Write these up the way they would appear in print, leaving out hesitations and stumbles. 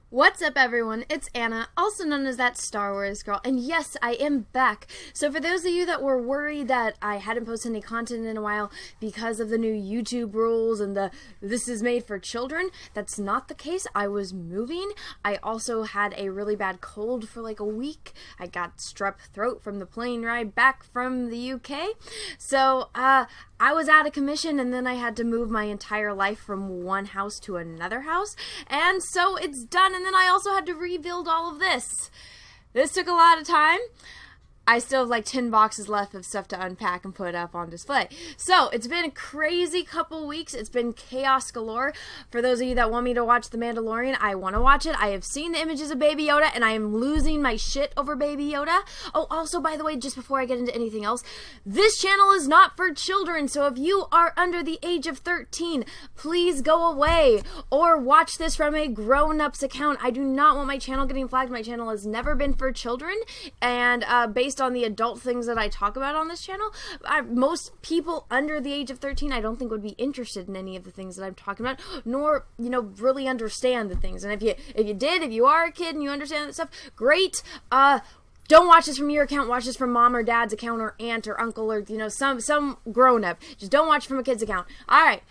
What's up, everyone? It's Anna, also known as that Star Wars girl, and yes, I am back. So for those of you that were worried that I hadn't posted any content in a while because of the new YouTube rules and this is made for children, that's not the case. I was moving. I also had a really bad cold for like a week. I got strep throat from the plane ride back from the UK. So, I was out of commission, and then I had to move my entire life from one house to another house, and so it's done, and then I also had to rebuild all of this. This took a lot of time. I still have like 10 boxes left of stuff to unpack and put up on display. So, it's been a crazy couple weeks. It's been chaos galore. For those of you that want me to watch The Mandalorian, I want to watch it. I have seen the images of Baby Yoda, and I am losing my shit over Baby Yoda. Oh, also, by the way, just before I get into anything else, this channel is not for children, so if you are under the age of 13, please go away or watch this from a grown-ups account. I do not want my channel getting flagged. My channel has never been for children, and based on the adult things that I talk about on this channel, most people under the age of 13 I don't think would be interested in any of the things that I'm talking about, nor, really understand the things. And if you are a kid and you understand that stuff, great. Don't watch this from your account. Watch this from mom or dad's account or aunt or uncle or, some grown-up. Just don't watch from a kid's account. All right.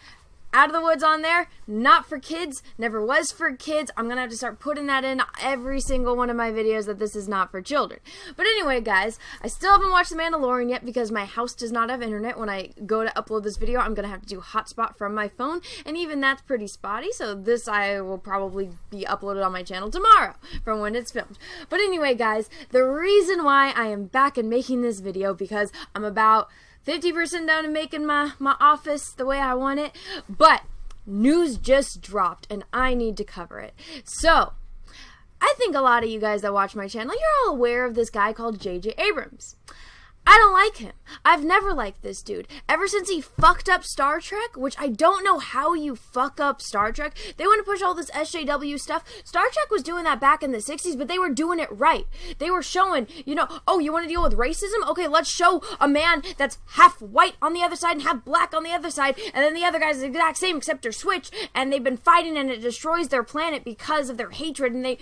Out of the woods on there, not for kids, never was for kids. I'm going to have to start putting that in every single one of my videos that this is not for children. But anyway, guys, I still haven't watched The Mandalorian yet because my house does not have internet. When I go to upload this video, I'm going to have to do hotspot from my phone, and even that's pretty spotty, so this I will probably be uploaded on my channel tomorrow from when it's filmed. But anyway, guys, the reason why I am back and making this video, because I'm about 50% down to making my office the way I want it, but news just dropped and I need to cover it. So, I think a lot of you guys that watch my channel, you're all aware of this guy called JJ Abrams. I don't like him. I've never liked this dude. Ever since he fucked up Star Trek, which I don't know how you fuck up Star Trek. They want to push all this SJW stuff. Star Trek was doing that back in the 60s, but they were doing it right. They were showing, oh, you want to deal with racism? Okay, let's show a man that's half white on the other side and half black on the other side, and then the other guy's the exact same except they're switched, and they've been fighting and it destroys their planet because of their hatred, and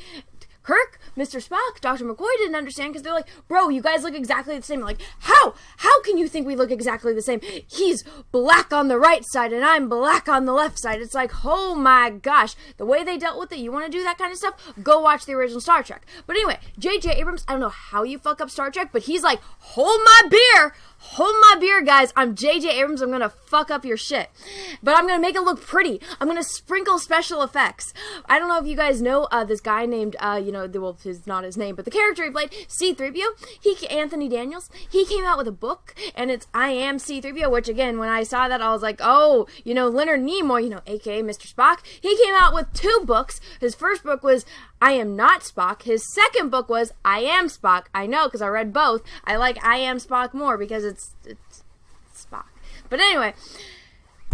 Kirk, Mr. Spock, Dr. McCoy didn't understand because they're like, bro, you guys look exactly the same. I'm like, how? How can you think we look exactly the same? He's black on the right side and I'm black on the left side. It's like, oh my gosh. The way they dealt with it, you want to do that kind of stuff? Go watch the original Star Trek. But anyway, JJ Abrams, I don't know how you fuck up Star Trek, but he's like, hold my beer. Hold my beer, guys. I'm JJ Abrams. I'm going to fuck up your shit. But I'm going to make it look pretty. I'm going to sprinkle special effects. I don't know if you guys know this guy named, well, it's not his name, but the character he played, C-3PO, Anthony Daniels, he came out with a book, and it's I Am C-3PO, which, again, when I saw that, I was like, oh, Leonard Nimoy, a.k.a. Mr. Spock, he came out with 2 books. His first book was I Am Not Spock. His second book was I Am Spock. I know, because I read both. I like I Am Spock more because it's Spock. But anyway,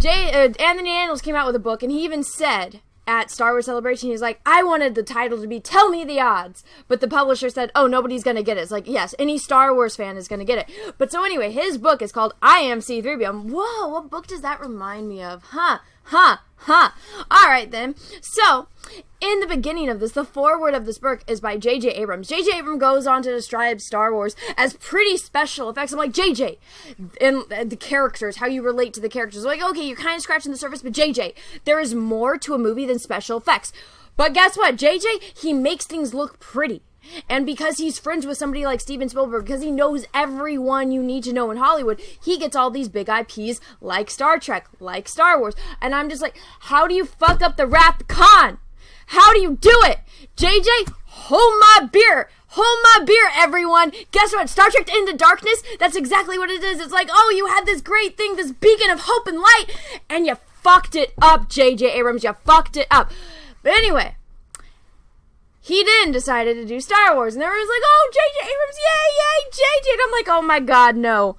Anthony Daniels came out with a book, and he even said at Star Wars Celebration, he's like, I wanted the title to be Tell Me the Odds. But the publisher said, oh, nobody's going to get it. It's like, yes, any Star Wars fan is going to get it. But so anyway, his book is called I Am C-3PO. Whoa, what book does that remind me of? Huh. All right, then. So, in the beginning of this, the foreword of this book is by JJ Abrams. JJ Abrams goes on to describe Star Wars as pretty special effects. I'm like, JJ, and the characters, how you relate to the characters. I'm like, okay, you're kind of scratching the surface, but JJ, there is more to a movie than special effects. But guess what? JJ, he makes things look pretty. And because he's friends with somebody like Steven Spielberg, because he knows everyone you need to know in Hollywood, he gets all these big IPs like Star Trek, like Star Wars. And I'm just like, how do you fuck up the Wrath of Khan? How do you do it? JJ, hold my beer. Hold my beer, everyone. Guess what? Star Trek Into Darkness, that's exactly what it is. It's like, oh, you had this great thing, this beacon of hope and light, and you fucked it up, JJ Abrams. You fucked it up. But anyway, he then decided to do Star Wars, and everyone's like, oh, JJ Abrams, yay, JJ. And I'm like, oh my god, no.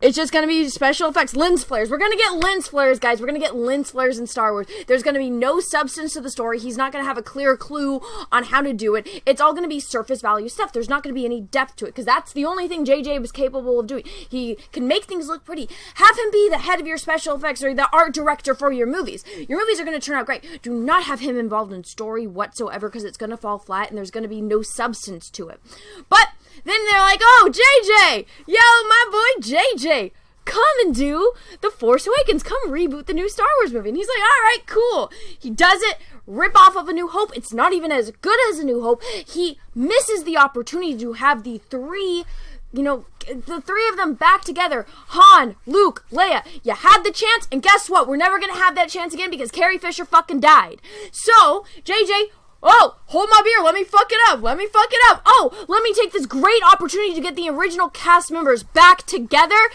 It's just going to be special effects, lens flares. We're going to get lens flares, guys. We're going to get lens flares in Star Wars. There's going to be no substance to the story. He's not going to have a clear clue on how to do it. It's all going to be surface value stuff. There's not going to be any depth to it, because that's the only thing JJ was capable of doing. He can make things look pretty. Have him be the head of your special effects or the art director for your movies. Your movies are going to turn out great. Do not have him involved in story whatsoever, because it's going to fall flat and there's going to be no substance to it. But then they're like, oh, JJ, yo, my boy JJ, come and do The Force Awakens. Come reboot the new Star Wars movie. And he's like, all right, cool. He does it, rip off of A New Hope. It's not even as good as A New Hope. He misses the opportunity to have the three of them back together. Han, Luke, Leia. You had the chance, and guess what? We're never going to have that chance again because Carrie Fisher fucking died. So, JJ, oh, hold my beer. Let me fuck it up. Oh, let me take this great opportunity to get the original cast members back together.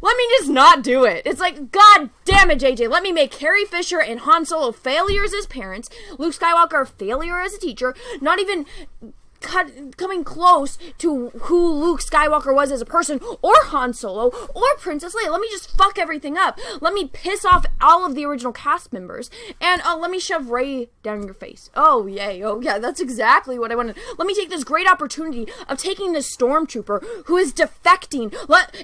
Let me just not do it. It's like, God damn it, JJ. Let me make Carrie Fisher and Han Solo failures as parents, Luke Skywalker a failure as a teacher, not even coming close to who Luke Skywalker was as a person, or Han Solo, or Princess Leia. Let me just fuck everything up. Let me piss off all of the original cast members, and let me shove Rey down your face. Oh, yay. Oh, yeah, that's exactly what I wanted. Let me take this great opportunity of taking this stormtrooper who is defecting.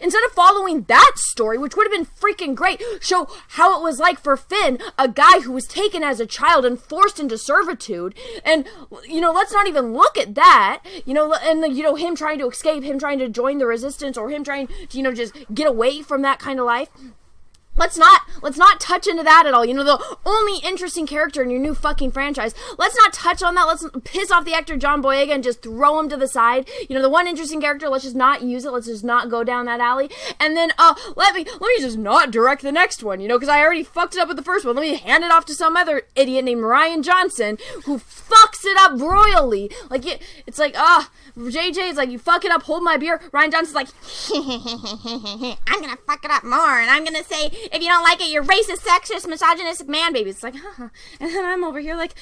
Instead of following that story, which would have been freaking great, show how it was like for Finn, a guy who was taken as a child and forced into servitude, and, let's not even look at that. Him trying to escape, him trying to join the resistance, or him trying to, just get away from that kind of life. Let's not touch into that at all. The only interesting character in your new fucking franchise. Let's not touch on that. Let's piss off the actor John Boyega and just throw him to the side. The one interesting character, let's just not use it. Let's just not go down that alley. And then, let me just not direct the next one, because I already fucked it up with the first one. Let me hand it off to some other idiot named Rian Johnson who fucks it up royally. It's like, JJ is like, you fuck it up, hold my beer. Rian Johnson's like, I'm gonna fuck it up more, and I'm gonna say, if you don't like it, you're racist, sexist, misogynistic man baby. It's like, and then I'm over here like,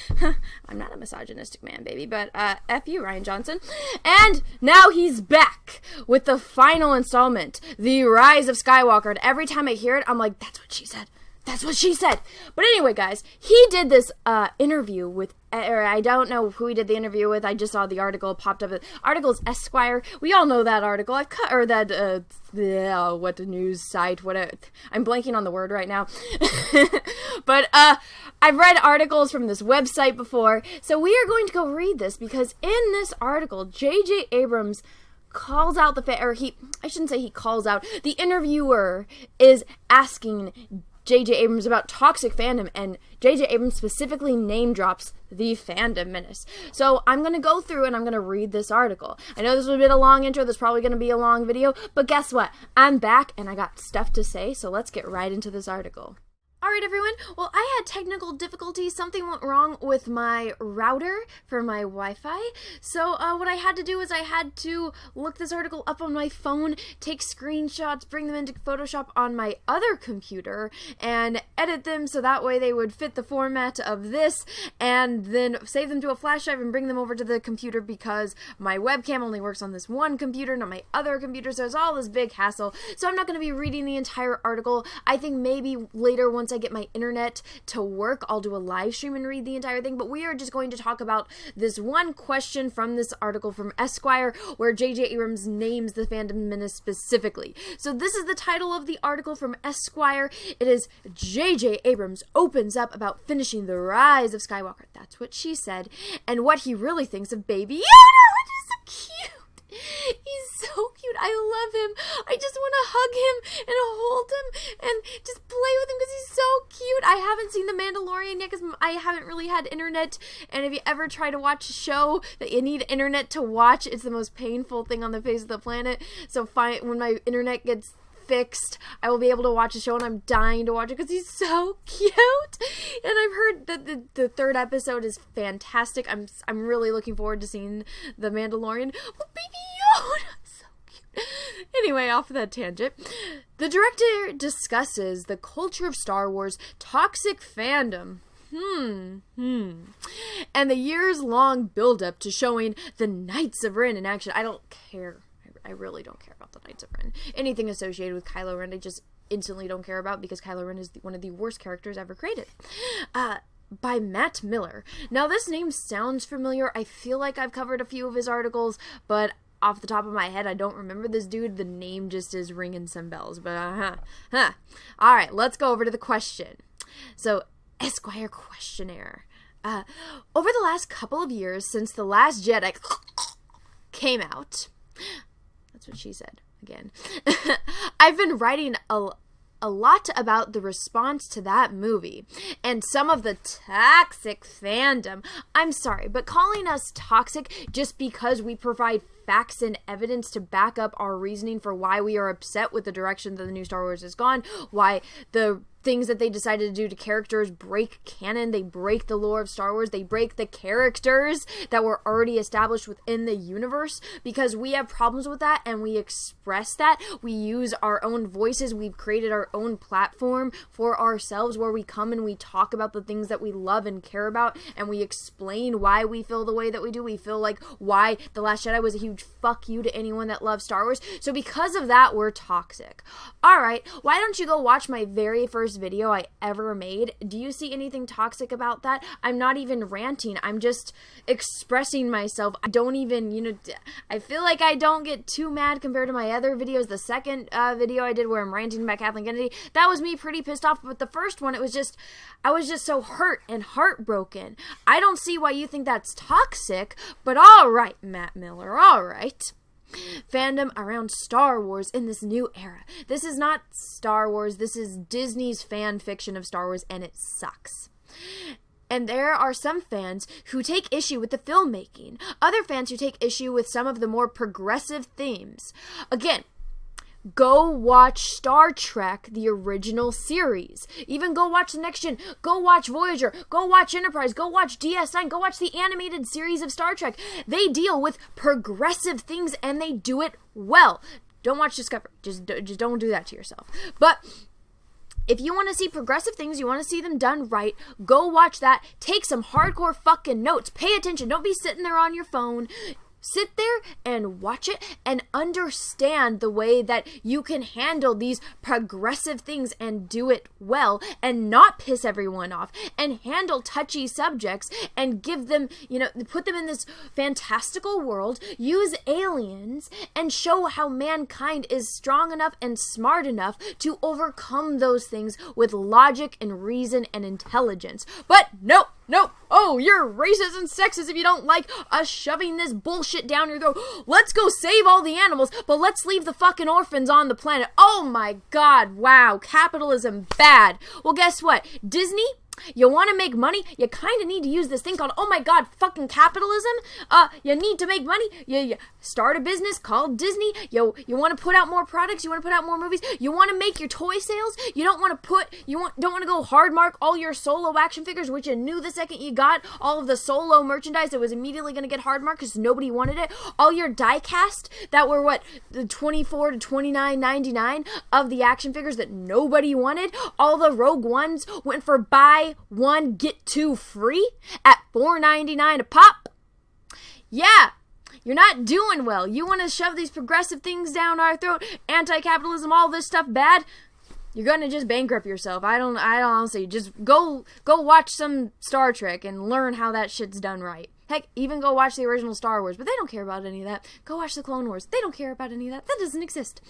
I'm not a misogynistic man baby, but F you, Rian Johnson. And now he's back with the final installment, The Rise of Skywalker. And every time I hear it, I'm like, that's what she said. That's what she said. But anyway, guys, he did this interview with, or I don't know who he did the interview with. I just saw the article popped up. The article's Esquire. We all know that article. What the news site? I'm blanking on the word right now. But I've read articles from this website before, so we are going to go read this because in this article, JJ Abrams calls out I shouldn't say he calls out. The interviewer is asking JJ Abrams about toxic fandom, and JJ Abrams specifically name drops the Fandom Menace. So I'm going to go through and I'm going to read this article. I know this was a bit of a long intro, this is probably going to be a long video, but guess what? I'm back and I got stuff to say, so let's get right into this article. Alright everyone, well I had technical difficulties. Something went wrong with my router for my Wi-Fi. So what I had to do is I had to look this article up on my phone, take screenshots, bring them into Photoshop on my other computer, and edit them so that way they would fit the format of this, and then save them to a flash drive and bring them over to the computer because my webcam only works on this one computer, not my other computer, so it's all this big hassle. So I'm not going to be reading the entire article. I think maybe later once I get my internet to work, I'll do a live stream and read the entire thing, but we are just going to talk about this one question from this article from Esquire where JJ Abrams names the Fandom Menace specifically. So this is the title of the article from Esquire. It is JJ Abrams opens up about finishing The Rise of Skywalker. That's what she said, and what he really thinks of Baby Yoda, which is so cute. He's so cute. I love him. I just want to hug him and hold him and just play with him because he's so cute. I haven't seen The Mandalorian yet because I haven't really had internet, and if you ever try to watch a show that you need internet to watch, it's the most painful thing on the face of the planet. So when my internet gets fixed, I will be able to watch the show, and I'm dying to watch it because he's so cute. And I've heard that the third episode is fantastic. I'm really looking forward to seeing The Mandalorian. But Baby Yoda, so cute. Anyway, off of that tangent, the director discusses the culture of Star Wars, toxic fandom, and the years-long build-up to showing the Knights of Ren in action. I don't care. I really don't care about the Knights of Ren. Anything associated with Kylo Ren, I just instantly don't care about, because Kylo Ren is one of the worst characters ever created. By Matt Miller. Now, this name sounds familiar. I feel like I've covered a few of his articles, but off the top of my head, I don't remember this dude. The name just is ringing some bells, but Alright, let's go over to the question. So, Esquire questionnaire. Over the last couple of years, since The Last Jedi came out, that's what she said again, I've been writing a lot about the response to that movie and some of the toxic fandom. I'm sorry, but calling us toxic just because we provide facts and evidence to back up our reasoning for why we are upset with the direction that the new Star Wars has gone, why the things that they decided to do to characters break canon, they break the lore of Star Wars, they break the characters that were already established within the universe, because we have problems with that and we express that. We use our own voices. We've created our own platform for ourselves where we come and we talk about the things that we love and care about, and we explain why we feel the way that we do. We feel like why The Last Jedi was a huge fuck you to anyone that loves Star Wars. So because of that, we're toxic. Alright, why don't you go watch my very first video I ever made? Do you see anything toxic about that? I'm not even ranting. I'm just expressing myself. I don't even, I feel like I don't get too mad compared to my other videos. The second video I did where I'm ranting about Kathleen Kennedy, that was me pretty pissed off. But the first one, I was just so hurt and heartbroken. I don't see why you think that's toxic, but alright, Matt Miller, alright. Fandom around Star Wars in this new era. This is not Star Wars, this is Disney's fan fiction of Star Wars, and it sucks. And there are some fans who take issue with the filmmaking, other fans who take issue with some of the more progressive themes. Again, go watch Star Trek, the original series. Even go watch The Next Gen. Go watch Voyager. Go watch Enterprise. Go watch DS9. Go watch the animated series of Star Trek. They deal with progressive things and they do it well. Don't watch Discovery. Just don't do that to yourself. But if you want to see progressive things, you want to see them done right, go watch that. Take some hardcore fucking notes. Pay attention. Don't be sitting there on your phone. Sit there and watch it and understand the way that you can handle these progressive things and do it well and not piss everyone off and handle touchy subjects and give them, put them in this fantastical world, use aliens, and show how mankind is strong enough and smart enough to overcome those things with logic and reason and intelligence. But no, oh, you're racist and sexist if you don't like us shoving this bullshit down your throat. Let's go save all the animals, but let's leave the fucking orphans on the planet. Oh my god, wow, capitalism bad. Well, guess what? Disney, you want to make money? You kind of need to use this thing called, oh my god, fucking capitalism. You need to make money. You start a business called Disney. You want to put out more products. You want to put out more movies. You want to make your toy sales. You don't want to go hard mark all your solo action figures, which you knew the second you got all of the solo merchandise that was immediately going to get hard marked because nobody wanted it. All your die cast that were the $24 to $29.99 of the action figures that nobody wanted. All the Rogue Ones went for buy one get two free at $4.99 a pop. Yeah, you're not doing well. You want to shove these progressive things down our throat, anti-capitalism, all this stuff bad, you're gonna just bankrupt yourself. I don't honestly, just go watch some Star Trek and learn how that shit's done right. Heck, even go watch the original Star Wars, but they don't care about any of that. Go watch the Clone Wars. They don't care about any of that. That doesn't exist.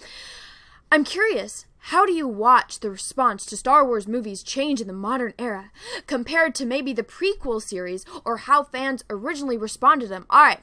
I'm curious, how do you watch the response to Star Wars movies change in the modern era compared to maybe the prequel series or how fans originally responded to them? Alright,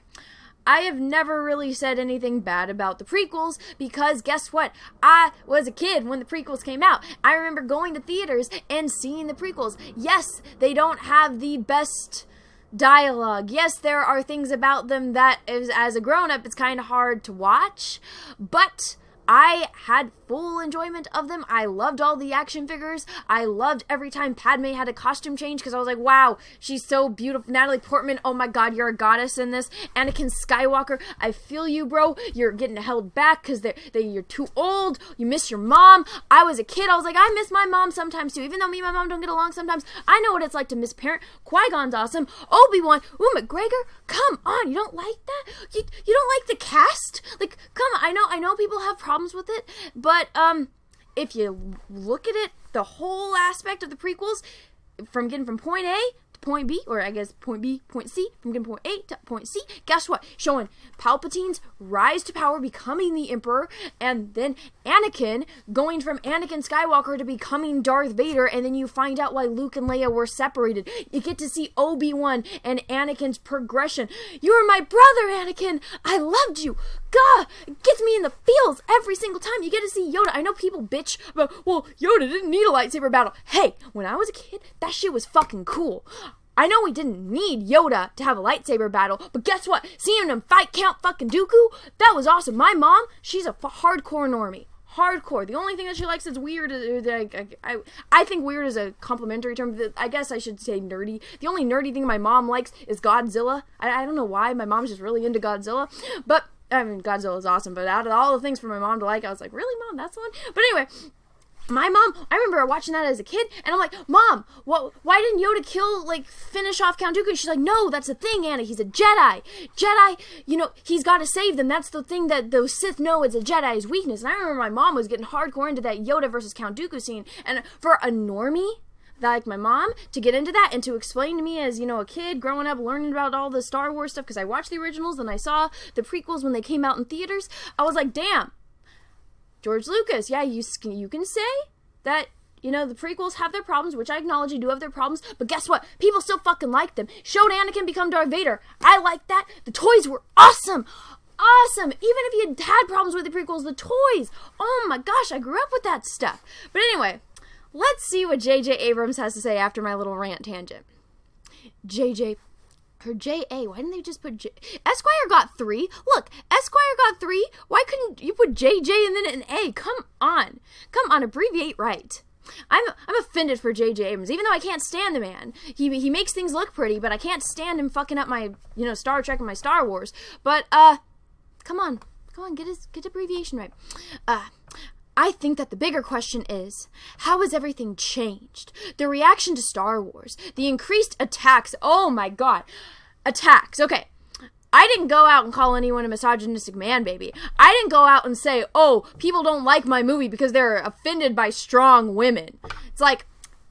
I have never really said anything bad about the prequels because guess what? I was a kid when the prequels came out. I remember going to theaters and seeing the prequels. Yes, they don't have the best dialogue. Yes, there are things about them that as a grown-up it's kind of hard to watch, but I had full enjoyment of them. I loved all the action figures. I loved every time Padme had a costume change because I was like, wow, she's so beautiful. Natalie Portman, oh my god, you're a goddess in this. Anakin Skywalker, I feel you, bro. You're getting held back because you're too old. You miss your mom. I was a kid. I was like, I miss my mom sometimes too. Even though me and my mom don't get along sometimes, I know what it's like to miss parent. Qui-Gon's awesome. Obi-Wan, McGregor, come on. You don't like that? You don't like the cast? Like, come on. I know people have problems with it, but if you look at it, the whole aspect of the prequels, from getting from point A to point B, or I guess point B, point C, from getting point A to point C, guess what? Showing Palpatine's rise to power, becoming the Emperor, and then Anakin going from Anakin Skywalker to becoming Darth Vader, and then you find out why Luke and Leia were separated. You get to see Obi-Wan and Anakin's progression. You were my brother, Anakin. I loved you. God, it gets me in the feels every single time. You get to see Yoda. I know people bitch about, well, Yoda didn't need a lightsaber battle. Hey, when I was a kid, that shit was fucking cool. I know we didn't need Yoda to have a lightsaber battle, but guess what? Seeing him fight Count fucking Dooku, that was awesome. My mom, she's a hardcore normie. Hardcore. The only thing that she likes is weird. I think weird is a complimentary term. I guess I should say nerdy. The only nerdy thing my mom likes is Godzilla. I don't know why. My mom's just really into Godzilla. But, I mean, Godzilla is awesome. But out of all the things for my mom to like, I was like, really, Mom? That's the one? But anyway, my mom, I remember watching that as a kid, and I'm like, Mom, why didn't Yoda finish off Count Dooku? And she's like, no, that's the thing, Anna, he's a Jedi. Jedi, he's got to save them. That's the thing that those Sith know is a Jedi's weakness. And I remember my mom was getting hardcore into that Yoda versus Count Dooku scene, and for a normie, like my mom, to get into that and to explain to me as, a kid growing up learning about all the Star Wars stuff, because I watched the originals and I saw the prequels when they came out in theaters, I was like, damn. George Lucas, yeah, you can say that, the prequels have their problems, which I acknowledge they do have their problems, but guess what? People still fucking like them. Showed Anakin become Darth Vader. I like that. The toys were awesome. Awesome. Even if you had problems with the prequels, the toys. Oh my gosh, I grew up with that stuff. But anyway, let's see what JJ Abrams has to say after my little rant tangent. JJ, or J.A., why didn't they just put Esquire got 3. Look, Esquire got 3. Why couldn't you put JJ and then an A? Come on, abbreviate right. I'm offended for JJ Abrams, even though I can't stand the man. He makes things look pretty, but I can't stand him fucking up my, Star Trek and my Star Wars. But, come on, get his abbreviation right. I think that the bigger question is, how has everything changed? The reaction to Star Wars, the increased attacks, oh my god, attacks, okay. I didn't go out and call anyone a misogynistic man, baby. I didn't go out and say, oh, people don't like my movie because they're offended by strong women. It's like,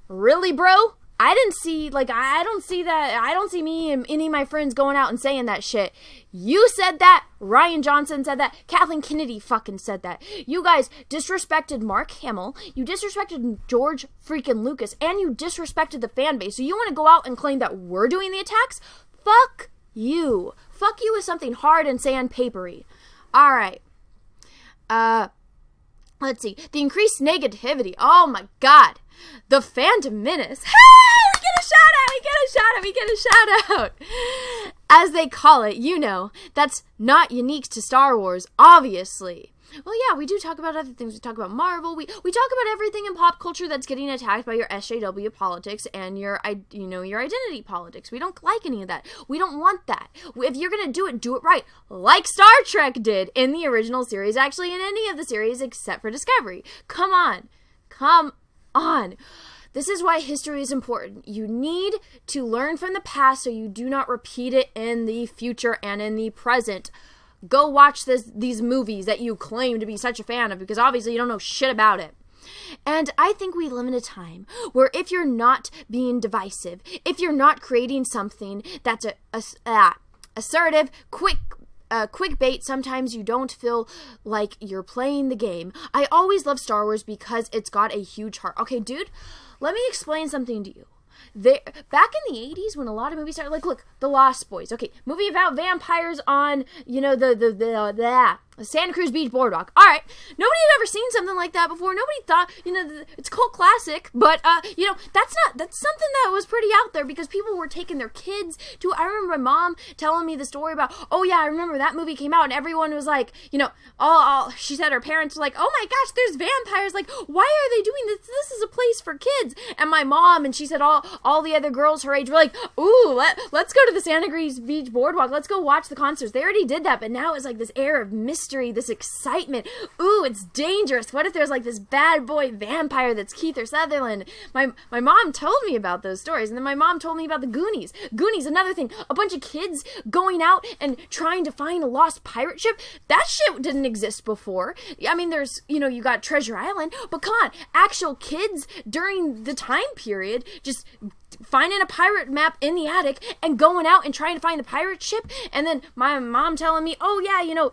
really, bro? I don't see that. I don't see me and any of my friends going out and saying that shit. You said that. Ryan Johnson said that. Kathleen Kennedy fucking said that. You guys disrespected Mark Hamill. You disrespected George freaking Lucas. And you disrespected the fan base. So you want to go out and claim that we're doing the attacks? Fuck you. Fuck you with something hard and sandpapery. Alright. Let's see. The increased negativity. Oh my god. The Fandom Menace. Hey! We get a shout out. As they call it, that's not unique to Star Wars, obviously. Well, yeah, we do talk about other things. We talk about Marvel. We talk about everything in pop culture that's getting attacked by your SJW politics and your identity politics. We don't like any of that. We don't want that. If you're going to do it right. Like Star Trek did in the original series, actually in any of the series except for Discovery. Come on. This is why history is important. You need to learn from the past so you do not repeat it in the future and in the present. Go watch these movies that you claim to be such a fan of, because obviously you don't know shit about it. And I think we live in a time where if you're not being divisive, if you're not creating something that's assertive, quick bait, sometimes you don't feel like you're playing the game. I always love Star Wars because it's got a huge heart. Okay, dude, let me explain something to you. Back in the 80s, when a lot of movies started, look, The Lost Boys. Okay, movie about vampires on, Santa Cruz Beach Boardwalk. All right. Nobody had ever seen something like that before. Nobody thought, it's a cult classic, but, that's something that was pretty out there because people were taking their kids to, I remember my mom telling me the story about, oh yeah, I remember that movie came out and everyone was like, she said her parents were like, oh my gosh, there's vampires. Like, why are they doing this? This is a place for kids. And my mom, and she said all the other girls her age were like, ooh, let's go to the Santa Cruz Beach Boardwalk. Let's go watch the concerts. They already did that, but now it's like this air of mystery, this excitement. Ooh, it's dangerous. What if there's like this bad boy vampire that's Keith or Sutherland? My mom told me about those stories, and then my mom told me about the Goonies. Goonies, another thing. A bunch of kids going out and trying to find a lost pirate ship. That shit didn't exist before. I mean, there's, you got Treasure Island, but come on, actual kids during the time period just finding a pirate map in the attic and going out and trying to find the pirate ship. And then my mom telling me, oh yeah,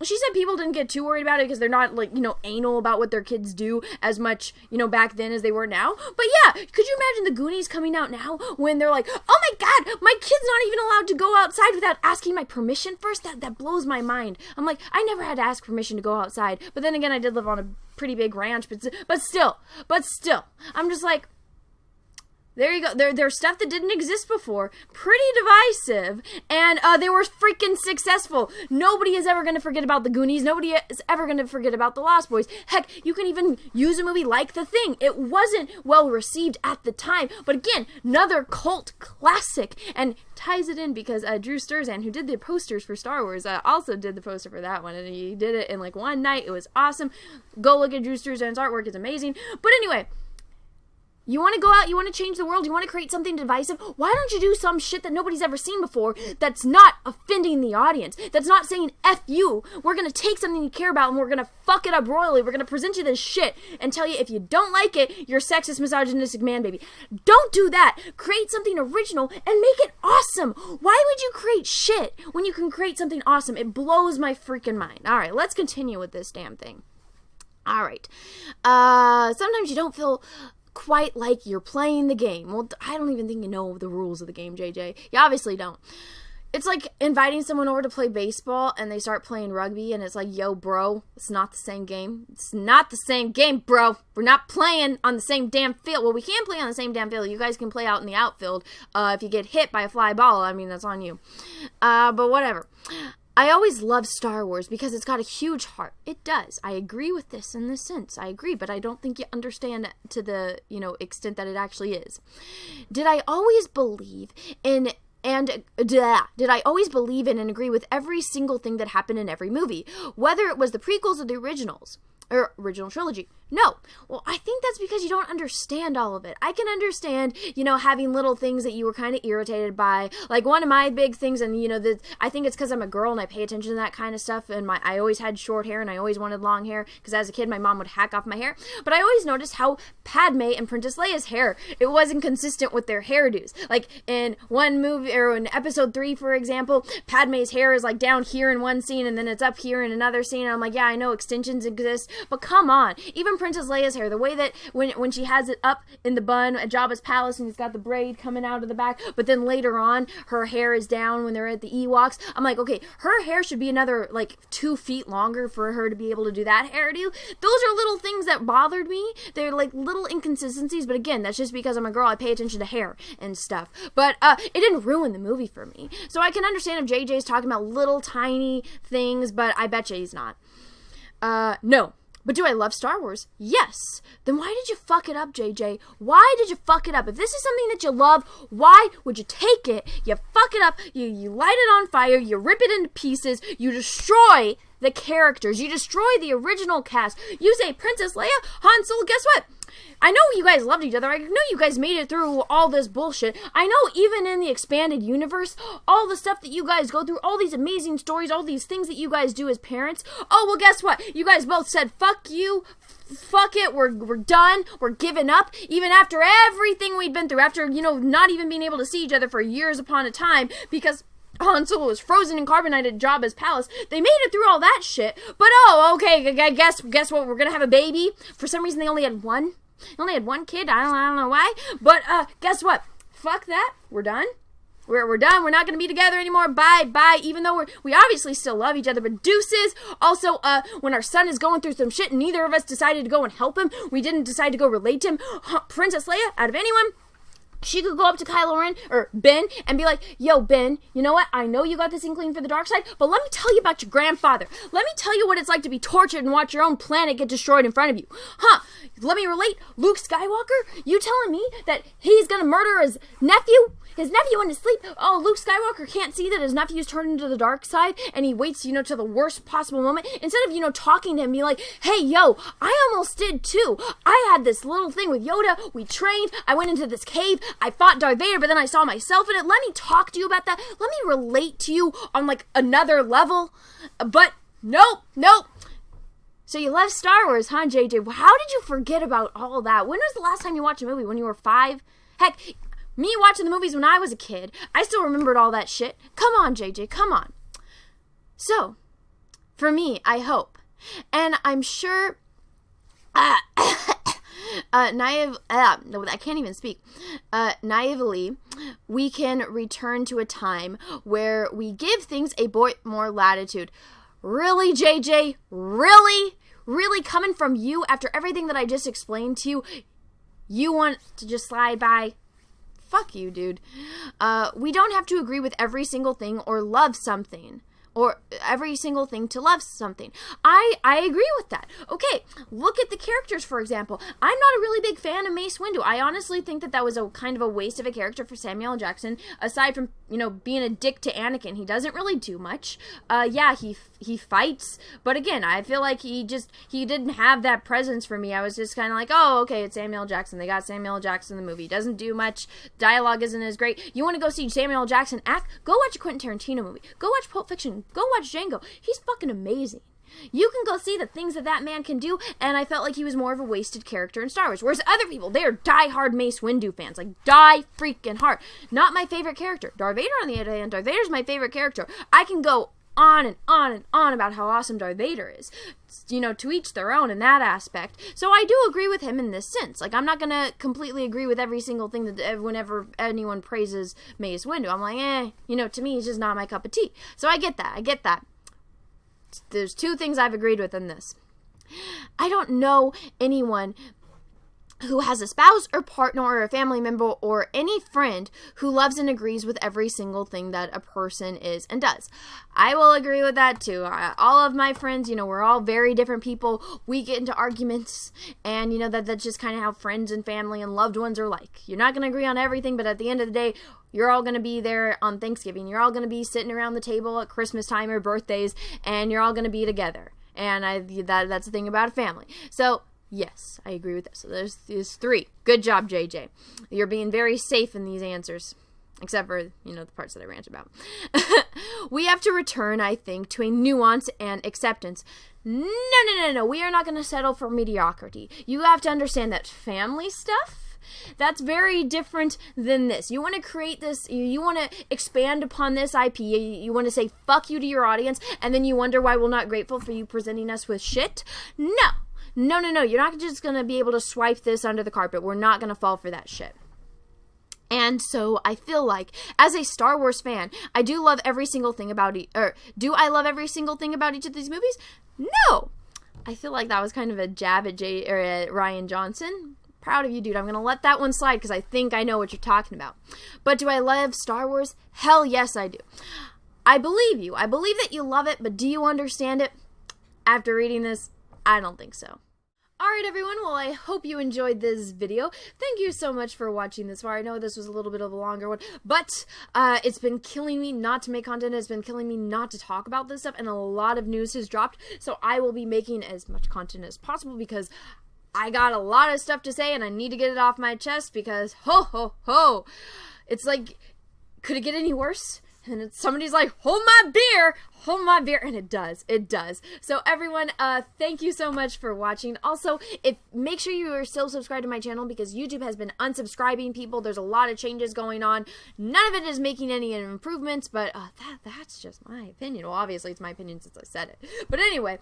she said people didn't get too worried about it because they're not anal about what their kids do as much, back then as they were now. But yeah, could you imagine the Goonies coming out now when they're like, oh my God, my kid's not even allowed to go outside without asking my permission first? That blows my mind. I'm like, I never had to ask permission to go outside. But then again, I did live on a pretty big ranch, but still, I'm just like, there you go. There's stuff that didn't exist before. Pretty divisive. And they were freaking successful. Nobody is ever going to forget about the Goonies. Nobody is ever going to forget about the Lost Boys. Heck, you can even use a movie like The Thing. It wasn't well received at the time. But again, another cult classic. And ties it in because Drew Sturzan, who did the posters for Star Wars, also did the poster for that one. And he did it in like one night. It was awesome. Go look at Drew Sturzan's artwork. It's amazing. But anyway, you want to go out, you want to change the world, you want to create something divisive, why don't you do some shit that nobody's ever seen before that's not offending the audience, that's not saying F you, we're going to take something you care about and we're going to fuck it up royally, we're going to present you this shit and tell you if you don't like it, you're a sexist, misogynistic man baby. Don't do that. Create something original and make it awesome. Why would you create shit when you can create something awesome? It blows my freaking mind. Alright, let's continue with this damn thing. Alright. Sometimes you don't feel quite like you're playing the game. Well, I don't even think you know the rules of the game, JJ. You obviously don't. It's like inviting someone over to play baseball and they start playing rugby and it's like, yo, bro, it's not the same game. It's not the same game, bro. We're not playing on the same damn field. Well, we can play on the same damn field. You guys can play out in the outfield. If you get hit by a fly ball, I mean, that's on you. But whatever. I always love Star Wars because it's got a huge heart. It does. I agree with this in this sense. I agree, but I don't think you understand to the, extent that it actually is. Did I always believe in and did I always believe in and agree with every single thing that happened in every movie, whether it was the prequels or the originals? Or original trilogy. No. Well, I think that's because you don't understand all of it. I can understand, having little things that you were kind of irritated by. Like one of my big things, and I think it's because I'm a girl and I pay attention to that kind of stuff. And I always had short hair and I always wanted long hair because as a kid my mom would hack off my hair. But I always noticed how Padme and Princess Leia's hair, it wasn't consistent with their hairdos. Like in one movie or in episode 3, for example, Padme's hair is like down here in one scene and then it's up here in another scene. And I'm like, yeah, I know extensions exist. But come on, even Princess Leia's hair, the way that when she has it up in the bun at Jabba's palace and it's got the braid coming out of the back, but then later on her hair is down when they're at the Ewoks. I'm like, okay, her hair should be another like 2 feet longer for her to be able to do that hairdo. Those are little things that bothered me. They're like little inconsistencies, but again, that's just because I'm a girl. I pay attention to hair and stuff. But it didn't ruin the movie for me. So I can understand if JJ's talking about little tiny things, but I bet you he's not. No. But do I love Star Wars? Yes. Then why did you fuck it up, JJ? Why did you fuck it up? If this is something that you love, why would you take it? You fuck it up, you light it on fire, you rip it into pieces, you destroy the characters, you destroy the original cast. You say Princess Leia, Han Solo, guess what? I know you guys loved each other. I know you guys made it through all this bullshit. I know even in the expanded universe, all the stuff that you guys go through, all these amazing stories, all these things that you guys do as parents. Oh, well, guess what? You guys both said, fuck you, fuck it, we're done, we're giving up. Even after everything we'd been through, after, not even being able to see each other for years upon a time because Han Solo was frozen and carbonated at Jabba's palace. They made it through all that shit. But, okay, guess what? We're gonna have a baby. For some reason, they only had one. They only had one kid. I don't know why. But guess what? Fuck that. We're done. We're done. We're not going to be together anymore. Bye, bye. Even though we obviously still love each other, but deuces. Also, when our son is going through some shit and neither of us decided to go and help him, we didn't decide to go relate to him. Princess Leia, out of anyone, she could go up to Kylo Ren, or Ben, and be like, yo, Ben, you know what? I know you got this inkling for the dark side, but let me tell you about your grandfather. Let me tell you what it's like to be tortured and watch your own planet get destroyed in front of you. Let me relate. Luke Skywalker, you telling me that he's gonna murder his nephew? His nephew in his sleep. Oh, Luke Skywalker can't see that his nephew's turned into the dark side, and he waits, to the worst possible moment. Instead of, talking to him, be like, hey, yo, I almost did too. I had this little thing with Yoda. We trained. I went into this cave. I fought Darth Vader, but then I saw myself in it. Let me talk to you about that. Let me relate to you on, another level. But nope. So you love Star Wars, huh, JJ? How did you forget about all that? When was the last time you watched a movie? When you were 5? Heck, me watching the movies when I was a kid, I still remembered all that shit. Come on, JJ, come on. So, for me, I hope, and I'm sure, I can't even speak, naively, we can return to a time where we give things a bit more latitude. Really, JJ? Really? Really, coming from you after everything that I just explained to you, you want to just slide by? Fuck you, dude. We don't have to agree with every single thing or love something. Or every single thing to love something. I agree with that. Okay, look at the characters, for example. I'm not a really big fan of Mace Windu. I honestly think that was a kind of a waste of a character for Samuel L. Jackson. Aside from, being a dick to Anakin, he doesn't really do much. Yeah, he fights, but again, I feel like he didn't have that presence for me. I was just kind of like, oh, okay, it's Samuel L. Jackson. They got Samuel L. Jackson in the movie. He doesn't do much. Dialogue isn't as great. You want to go see Samuel L. Jackson act? Go watch a Quentin Tarantino movie. Go watch Pulp Fiction. Go watch Django. He's fucking amazing. You can go see the things that man can do, and I felt like he was more of a wasted character in Star Wars. Whereas other people, they are die-hard Mace Windu fans. Die freaking hard. Not my favorite character. Darth Vader, on the other hand, Darth Vader's my favorite character. I can go on and on and on about how awesome Darth Vader is. To each their own in that aspect. So I do agree with him in this sense. I'm not gonna completely agree with every single thing that whenever anyone praises Mace Windu. I'm like, to me, he's just not my cup of tea. So I get that. There's 2 things I've agreed with in this. I don't know anyone who has a spouse or partner or a family member or any friend who loves and agrees with every single thing that a person is and does. I will agree with that too. All of my friends, we're all very different people. We get into arguments, and that's just kind of how friends and family and loved ones are like. You're not going to agree on everything, but at the end of the day, you're all going to be there on Thanksgiving. You're all going to be sitting around the table at Christmas time or birthdays, and you're all going to be together. And that's the thing about a family. So, yes, I agree with this. So there's 3. Good job, JJ. You're being very safe in these answers. Except for, the parts that I rant about. We have to return, I think, to a nuance and acceptance. No. We are not going to settle for mediocrity. You have to understand that family stuff, that's very different than this. You want to create this, you want to expand upon this IP, you want to say fuck you to your audience, and then you wonder why we're not grateful for you presenting us with shit? No. You're not just going to be able to swipe this under the carpet. We're not going to fall for that shit. And so I feel like, as a Star Wars fan, I do love every single thing about do I love every single thing about each of these movies? No! I feel like that was kind of a jab at Rian Johnson. Proud of you, dude. I'm going to let that one slide because I think I know what you're talking about. But do I love Star Wars? Hell yes, I do. I believe you. I believe that you love it, but do you understand it? After reading this, I don't think so. Alright everyone, well I hope you enjoyed this video. Thank you so much for watching this far. I know this was a little bit of a longer one, but it's been killing me not to make content. It's been killing me not to talk about this stuff, and a lot of news has dropped, so I will be making as much content as possible because I got a lot of stuff to say and I need to get it off my chest because ho, it's like, could it get any worse? And somebody's like, hold my beer, and it does. So everyone, thank you so much for watching. Also, make sure you are still subscribed to my channel because YouTube has been unsubscribing people. There's a lot of changes going on. None of it is making any improvements, but that's just my opinion. Well, obviously it's my opinion since I said it. But anyway,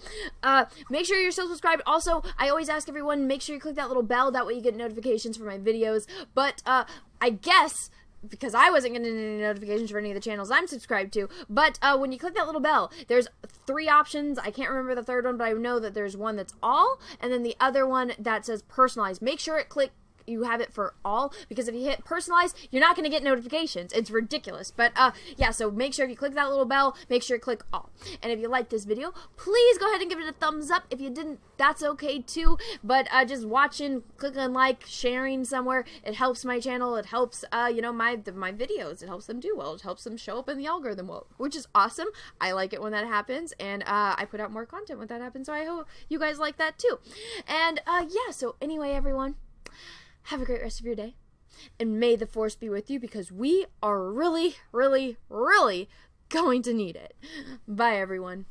make sure you're still subscribed. Also, I always ask everyone, make sure you click that little bell. That way you get notifications for my videos. But I guess because I wasn't getting any notifications for any of the channels I'm subscribed to. But when you click that little bell, there's 3 options. I can't remember the third one, but I know that there's one that's all, and then the other one that says personalized. Make sure you have it for all, because if you hit personalized, you're not going to get notifications. It's ridiculous. But yeah, so make sure if you click that little bell, make sure you click all. And if you like this video, please go ahead and give it a thumbs up. If you didn't, that's okay too. But just watching, clicking like, sharing somewhere, it helps my channel. It helps you know, my videos. It helps them do well. It helps them show up in the algorithm well, which is awesome. I like it when that happens, and I put out more content when that happens, so I hope you guys like that too. And yeah, so anyway, everyone, have a great rest of your day, and may the Force be with you, because we are really, really, really going to need it. Bye, everyone.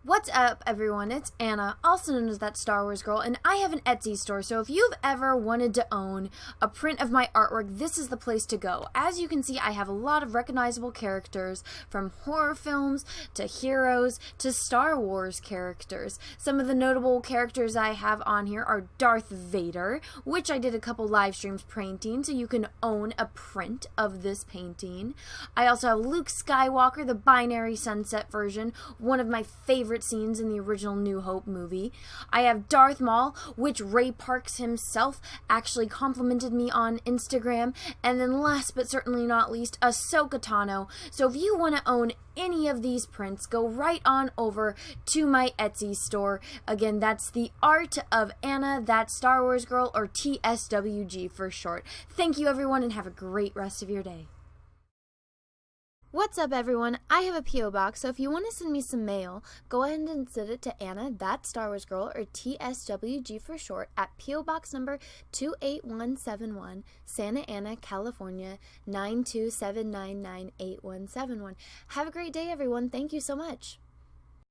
What's up, everyone? It's Anna, also known as That Star Wars Girl, and I have an Etsy store, so if you've ever wanted to own a print of my artwork, this is the place to go. As you can see, I have a lot of recognizable characters, from horror films to heroes to Star Wars characters. Some of the notable characters I have on here are Darth Vader, which I did a couple live streams painting, so you can own a print of this painting. I also have Luke Skywalker, the binary sunset version, one of my favorite scenes in the original New Hope movie. I have Darth Maul, which Ray Parks himself actually complimented me on Instagram. And then last but certainly not least, Ahsoka Tano. So if you want to own any of these prints, go right on over to my Etsy store. Again, that's The Art of Anna, That Star Wars Girl, or TSWG for short. Thank you, everyone, and have a great rest of your day. What's up, everyone? I have a P.O. box, so if you want to send me some mail, go ahead and send it to Anna, That Star Wars Girl, or TSWG for short, at P.O. Box number 28171, Santa Ana, California, 927998171. Have a great day, everyone. Thank you so much.